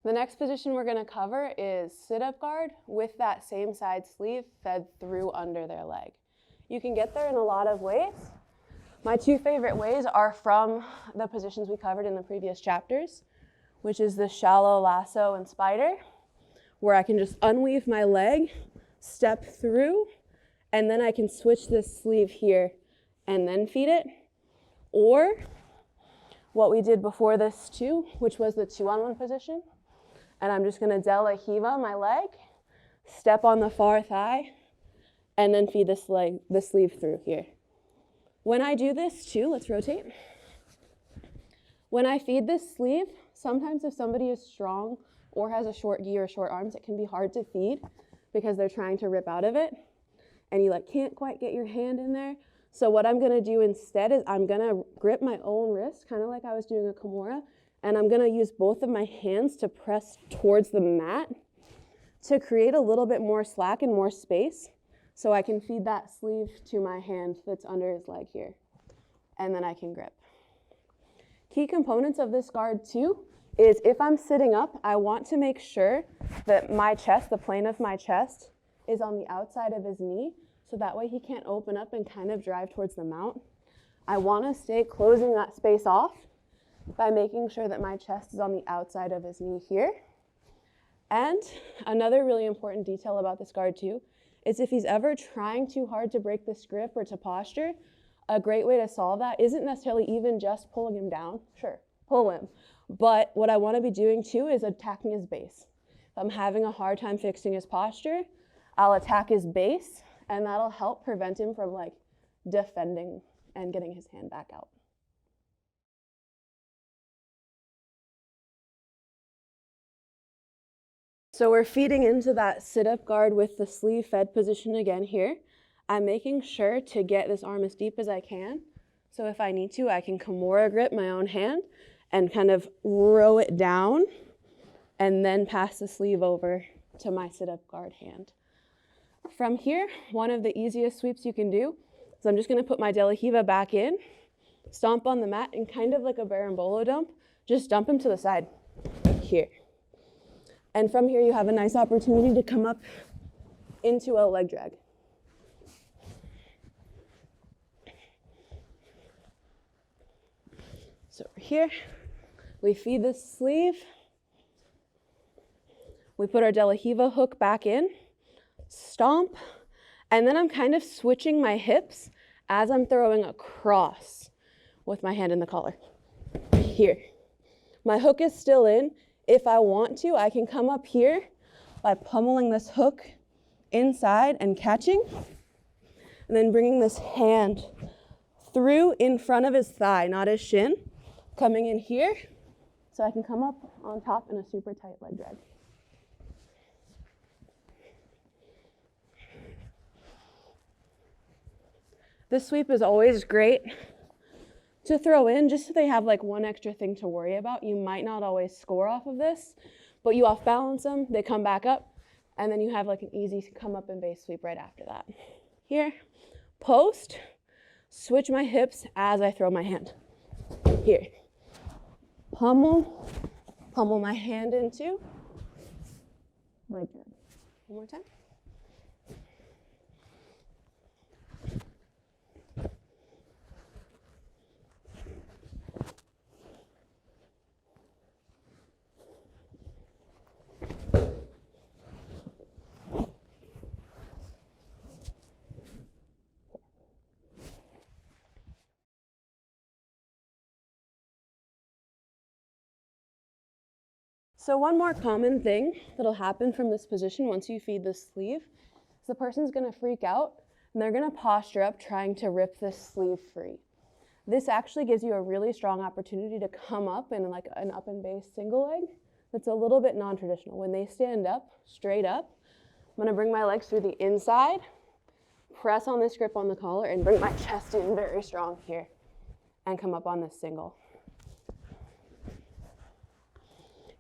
The next position we're gonna cover is sit-up guard with that same side sleeve fed through under their leg. You can get there in a lot of ways. My two favorite ways are from the positions we covered in the previous chapters, which is the shallow lasso and spider, where I can just unweave my leg, step through, and then I can switch this sleeve here and then feed it. Or what we did before this too, which was the 2-on-1 position. And I'm just gonna de la Riva my leg, step on the far thigh, and then feed the sleeve through here. When I do this too, let's rotate. When I feed this sleeve, sometimes if somebody is strong or has a short gi or short arms, it can be hard to feed because they're trying to rip out of it and you can't quite get your hand in there. So what I'm gonna do instead is I'm gonna grip my own wrist, kind of like I was doing a Kimura, and I'm gonna use both of my hands to press towards the mat to create a little bit more slack and more space so I can feed that sleeve to my hand that's under his leg here. And then I can grip. Key components of this guard too is if I'm sitting up, I want to make sure that my chest, the plane of my chest, is on the outside of his knee, so that way he can't open up and kind of drive towards the mount. I want to stay closing that space off by making sure that my chest is on the outside of his knee here. And another really important detail about this guard too is if he's ever trying too hard to break this grip or to posture, a great way to solve that isn't necessarily even just pulling him down. Sure, pull him. But what I want to be doing too is attacking his base. If I'm having a hard time fixing his posture, I'll attack his base, and that'll help prevent him from defending and getting his hand back out. So we're feeding into that sit-up guard with the sleeve fed position again here. I'm making sure to get this arm as deep as I can. So if I need to, I can Kimura grip my own hand and kind of row it down and then pass the sleeve over to my sit-up guard hand. From here, one of the easiest sweeps you can do is I'm just gonna put my de la Riva back in, stomp on the mat, and kind of like a berimbolo dump, just dump him to the side here. And from here, you have a nice opportunity to come up into a leg drag. So over here, we feed the sleeve. We put our de la Riva hook back in, stomp, and then I'm kind of switching my hips as I'm throwing across with my hand in the collar. Here. My hook is still in. If I want to, I can come up here by pummeling this hook inside and catching, and then bringing this hand through in front of his thigh, not his shin, coming in here, so I can come up on top in a super tight leg drag. This sweep is always great to throw in just so they have one extra thing to worry about. You might not always score off of this, but you off balance them, they come back up, and then you have an easy come up and base sweep right after that. Here, post, switch my hips as I throw my hand. Here, pummel my hand into leg drag. One more time. So one more common thing that'll happen from this position once you feed the sleeve is the person's gonna freak out and they're gonna posture up trying to rip this sleeve free. This actually gives you a really strong opportunity to come up in an up and base single leg that's a little bit non-traditional. When they stand up, straight up, I'm gonna bring my legs through the inside, press on this grip on the collar, and bring my chest in very strong here and come up on this single.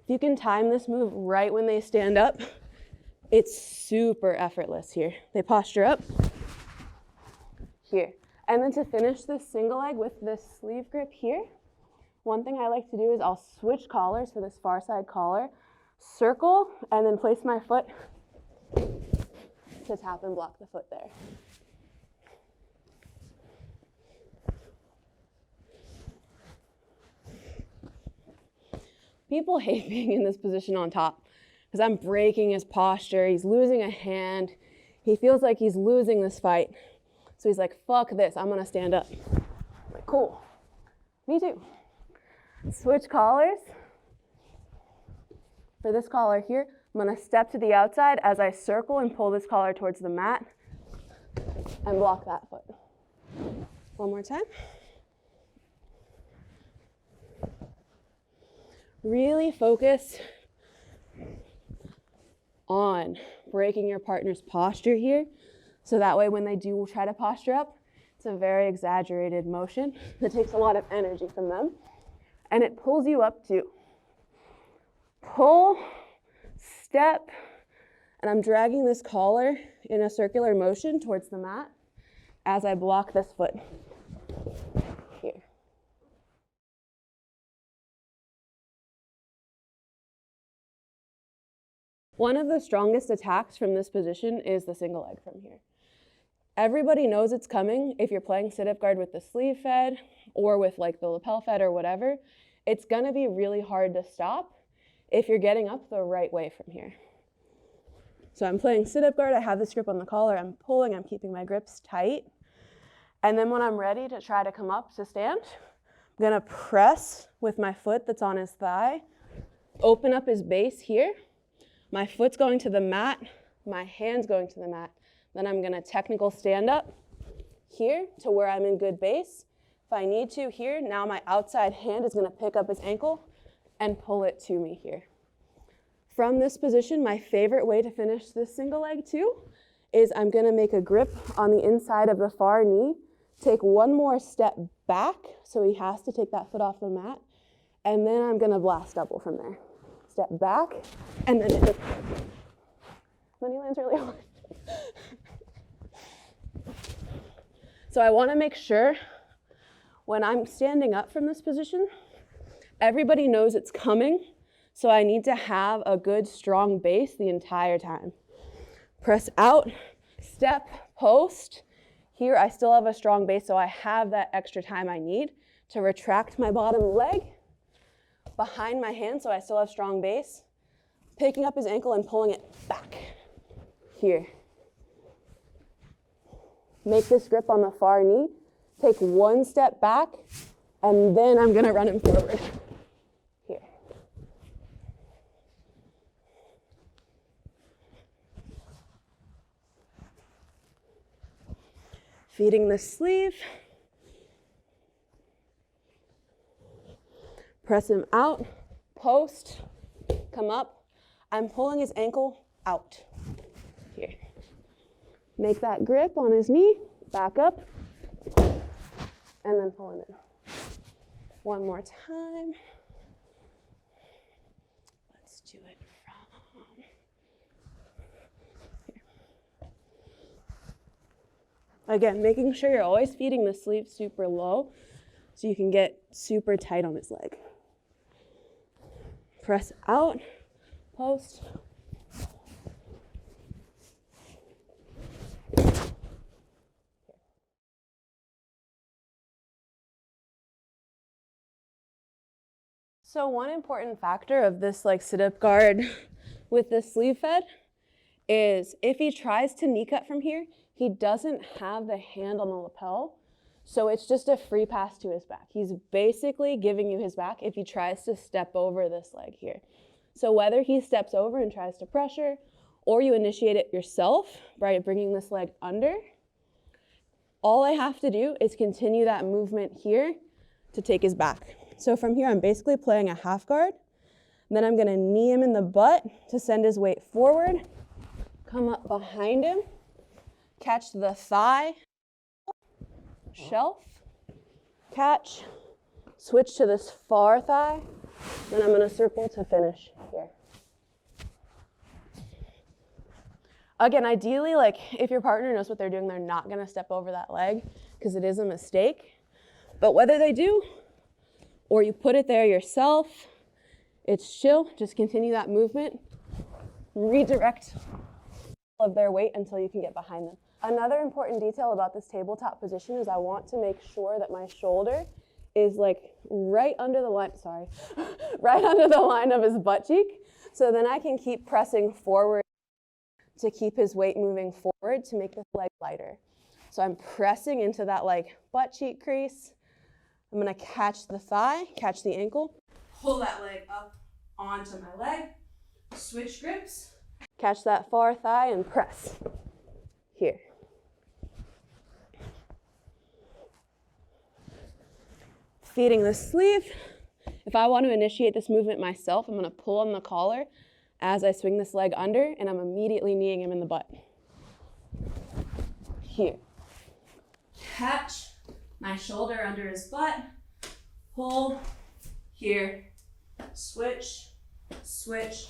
If you can time this move right when they stand up, it's super effortless here. They posture up, here. And then to finish this single leg with this sleeve grip here, one thing I like to do is I'll switch collars for this far side collar. circle, and then place my foot to tap and block the foot there. People hate being in this position on top because I'm breaking his posture. He's losing a hand. He feels like he's losing this fight. So he's like, fuck this, I'm gonna stand up. I'm like, cool, me too. Switch collars. For this collar here, I'm gonna step to the outside as I circle and pull this collar towards the mat and block that foot. One more time. Really focus on breaking your partner's posture here, so that way when they do try to posture up, it's a very exaggerated motion that takes a lot of energy from them, and it pulls you up to pull, step, and I'm dragging this collar in a circular motion towards the mat as I block this foot here. One of the strongest attacks from this position is the single leg from here. Everybody knows it's coming. If you're playing sit-up guard with the sleeve fed or with like the lapel fed or whatever, it's gonna be really hard to stop if you're getting up the right way from here. So I'm playing sit-up guard, I have this grip on the collar, I'm pulling, I'm keeping my grips tight. And then when I'm ready to try to come up to stand, I'm gonna press with my foot that's on his thigh, open up his base here. My foot's going to the mat, my hand's going to the mat. Then I'm gonna technical stand up here to where I'm in good base. If I need to here, now my outside hand is gonna pick up his ankle and pull it to me here. From this position, my favorite way to finish this single leg too is I'm gonna make a grip on the inside of the far knee, take one more step back, so he has to take that foot off the mat, and then I'm gonna blast double from there. Step back, and then it he lands really hard. So I wanna make sure when I'm standing up from this position, everybody knows it's coming, so I need to have a good, strong base the entire time. Press out, step, post. Here I still have a strong base, so I have that extra time I need to retract my bottom leg behind my hand, so I still have strong base. Picking up his ankle and pulling it back here. Make this grip on the far knee. Take one step back, and then I'm gonna run him forward. Here. Feeding the sleeve. Press him out, post, come up. I'm pulling his ankle out. Here. Make that grip on his knee, back up, and then pull him in. One more time. Let's do it from here. Again, making sure you're always feeding the sleeve super low so you can get super tight on his leg. Press out, post. So one important factor of this like sit-up guard with the sleeve fed is if he tries to knee cut from here, he doesn't have the hand on the lapel, so it's just a free pass to his back. He's basically giving you his back if he tries to step over this leg here. So whether he steps over and tries to pressure, or you initiate it yourself by bringing this leg under, all I have to do is continue that movement here to take his back. So from here, I'm basically playing a half guard. And then I'm gonna knee him in the butt to send his weight forward, come up behind him, catch the thigh, shelf, catch, switch to this far thigh, then I'm gonna circle to finish here. Again, ideally, like if your partner knows what they're doing, they're not gonna step over that leg because it is a mistake. But whether they do, or you put it there yourself, It's chill, just continue that movement, redirect all of their weight until you can get behind them. Another important detail about this tabletop position is I want to make sure that my shoulder is like right under the line, right under the line of his butt cheek. So then I can keep pressing forward to keep his weight moving forward to make this leg lighter. So I'm pressing into that like butt cheek crease. I'm gonna catch the thigh, catch the ankle, pull that leg up onto my leg, switch grips, catch that far thigh and press. Here. Feeding the sleeve. If I want to initiate this movement myself, I'm gonna pull on the collar as I swing this leg under, and I'm immediately kneeing him in the butt. Here. Catch my shoulder under his butt, pull, here, switch, switch,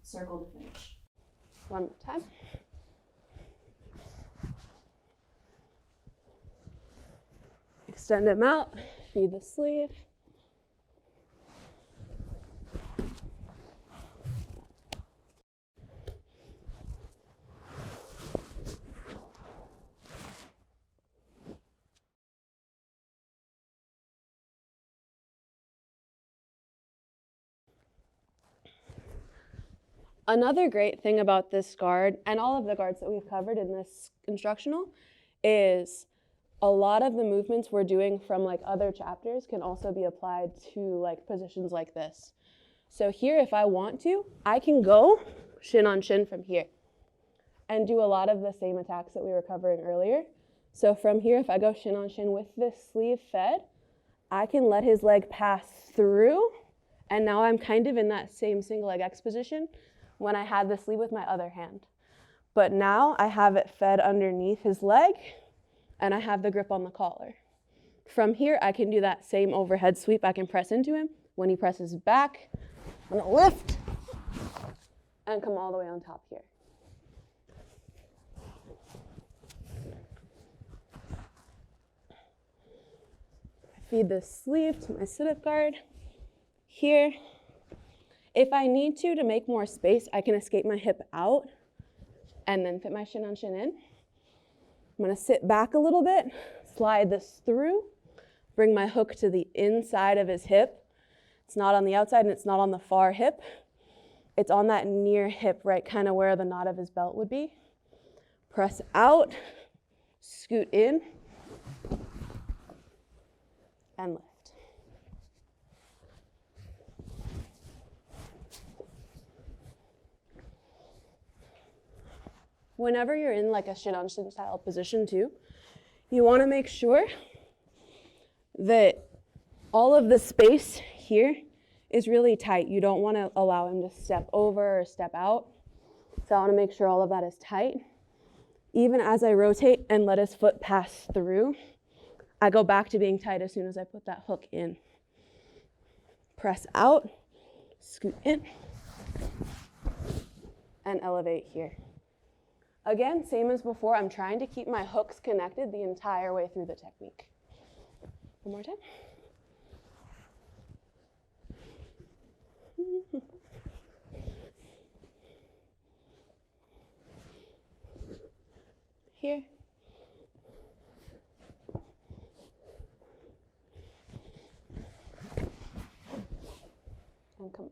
circle to finish. One more time. Extend him out, feed the sleeve. Another great thing about this guard, and all of the guards that we've covered in this instructional, is a lot of the movements we're doing from like other chapters can also be applied to like positions like this. So here, if I want to, I can go shin on shin from here and do a lot of the same attacks that we were covering earlier. So from here, if I go shin on shin with this sleeve fed, I can let his leg pass through, and now I'm kind of in that same single leg X position when I had the sleeve with my other hand. But now I have it fed underneath his leg, and I have the grip on the collar. From here, I can do that same overhead sweep. I can press into him. When he presses back, I'm gonna lift and come all the way on top here. I feed the sleeve to my sit-up guard. Here, if I need to make more space, I can escape my hip out and then fit my shin on shin in. I'm gonna sit back a little bit, slide this through, bring my hook to the inside of his hip. It's not on the outside and it's not on the far hip. It's on that near hip, right kind of where the knot of his belt would be. Press out, scoot in, and lift. Whenever you're in like a shin on shin style position too, you want to make sure that all of the space here is really tight. You don't want to allow him to step over or step out. So I want to make sure all of that is tight. Even as I rotate and let his foot pass through, I go back to being tight as soon as I put that hook in. Press out, scoot in, and elevate here. Again, same as before, I'm trying to keep my hooks connected the entire way through the technique. One more time. Here. And come